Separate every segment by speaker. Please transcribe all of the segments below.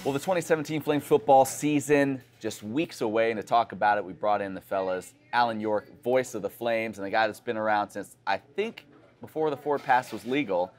Speaker 1: Well, the 2017 Flames football season just weeks away, and to talk about it, we brought in the fellas, Alan York, voice of the Flames, and the guy that's been around since, I think, before the forward pass was legal,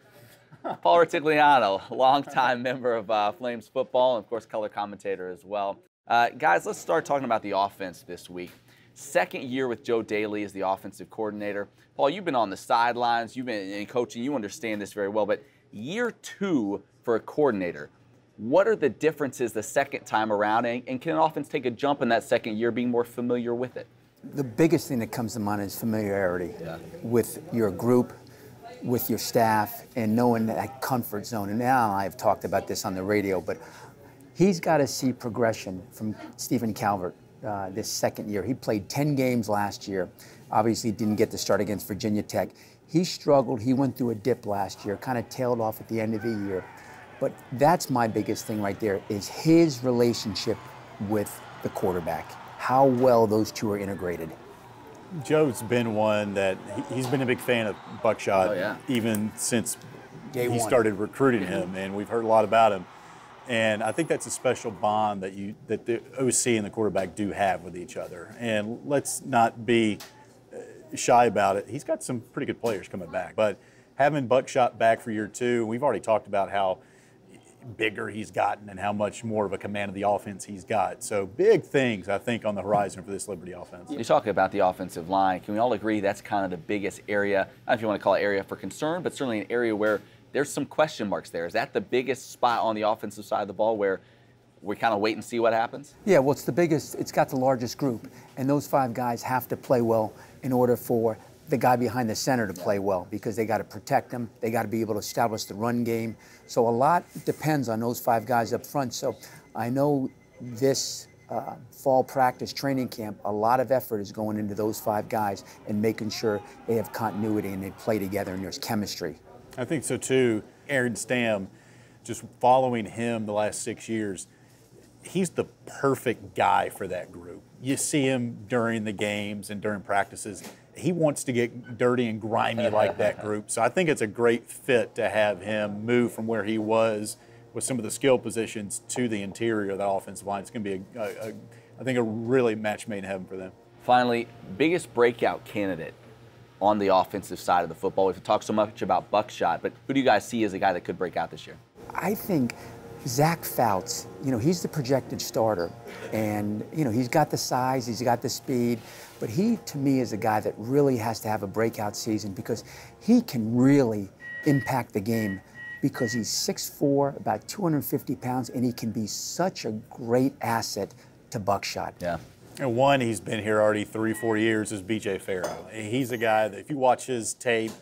Speaker 1: Paul Retigliano, longtime member of Flames football, and of course, color commentator as well. Guys, let's start talking about the offense this week. Second year with Joe Daly as the offensive coordinator. Paul, you've been on the sidelines, you've been in coaching, you understand this very well, but year two for a coordinator. What are the differences the second time around, and can an offense take a jump in that second year being more familiar with it?
Speaker 2: The biggest thing that comes to mind is familiarity with your group, with your staff, and knowing that comfort zone. And now I've talked about this on the radio, but he's got to see progression from Stephen Calvert this second year. He played 10 games last year. Obviously didn't get to start against Virginia Tech. He struggled. He went through a dip last year, kind of tailed off at the end of the year. But that's my biggest thing right there, is his relationship with the quarterback, how well those two are integrated.
Speaker 3: Joe's been one that he's been a big fan of Buckshot even since he started recruiting him, and we've heard a lot about him. And I think that's a special bond that the OC and the quarterback do have with each other. And let's not be shy about it. He's got some pretty good players coming back, but having Buckshot back for year two, we've already talked about how bigger he's gotten and how much more of a command of the offense he's got. So big things, I think, on the horizon for this Liberty offense.
Speaker 1: You talk about the offensive line. Can we all agree that's kind of the biggest area, I don't know if you want to call it area for concern, but certainly an area where there's some question marks there. Is that the biggest spot on the offensive side of the ball where we kind of wait and see what happens?
Speaker 2: Yeah, well, it's the biggest, it's got the largest group, and those five guys have to play well in order for the guy behind the center to play well, because they got to protect them. They got to be able to establish the run game. So a lot depends on those five guys up front. So I know this fall practice training camp, a lot of effort is going into those five guys and making sure they have continuity and they play together and there's chemistry.
Speaker 3: I think so too. Aaron Stam, just following him the last 6 years, he's the perfect guy for that group. You see him during the games and during practices. He wants to get dirty and grimy like that group. So I think it's a great fit to have him move from where he was with some of the skill positions to the interior of that offensive line. It's going to be, I think, a really match made in heaven for them.
Speaker 1: Finally, biggest breakout candidate on the offensive side of the football. We've talked so much about Buckshot, but who do you guys see as a guy that could break out this year?
Speaker 2: I think Zach Fouts, he's the projected starter, and he's got the size, he's got the speed, but he, to me, is a guy that really has to have a breakout season because he can really impact the game because he's 6'4", about 250 pounds, and he can be such a great asset to Buckshot.
Speaker 1: Yeah.
Speaker 3: And one, he's been here already 3-4 years, is B.J. Farrow. He's a guy that if you watch his tape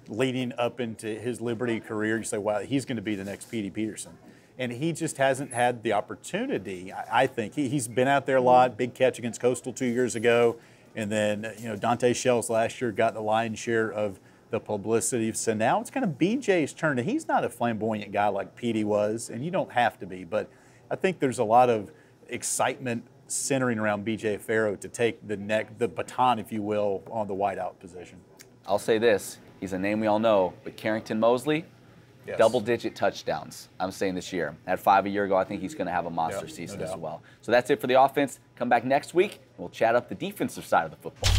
Speaker 3: leading up into his Liberty career, you say, wow, he's going to be the next P.D. Peterson. And he just hasn't had the opportunity, I think. He's been out there a lot, big catch against Coastal 2 years ago. And then, Dante Shells last year got the lion's share of the publicity. So now it's kind of BJ's turn. And he's not a flamboyant guy like Petey was, and you don't have to be. But I think there's a lot of excitement centering around B.J. Farrow to take the baton, if you will, on the wideout position.
Speaker 1: I'll say this. He's a name we all know, but Carrington Mosley, double-digit touchdowns, I'm saying this year. At 5 a year ago, I think he's going to have a monster season as well. So that's it for the offense. Come back next week, and we'll chat up the defensive side of the football.